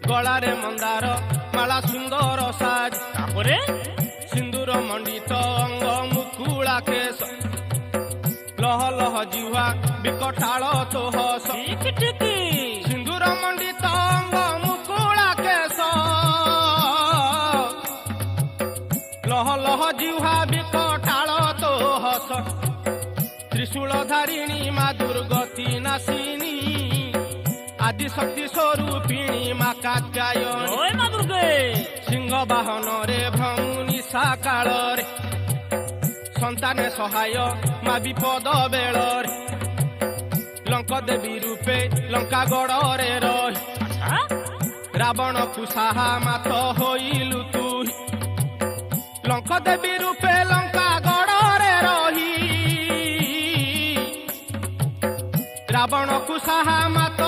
गलारे मंदार माला सुंदर साज तापरे सिंदूर मंडित अंग मुकुला केश लह लह जिह्वा बिकटाल तो हस ठीक ठीक सिंदूर मंडित अंग मुकुला केश लह लह जिह्वा बिकटाल तो हस त्रिशूल धारिणी मा दुर्गति नाशिनी आदि शक्ति स्वरूपिणी मा कात्यायनी ओए मां दुर्गे सिंह बाहन रे भ्रमुनि साकाल रे संतान सहाय मा विपद बेल लंक देवी रूपे लंका गड़ रे रही अच्छा रावण को साहा मात होइलु तू लंक देवी रूपे लंका गड़ रे रही रावण को साहा मात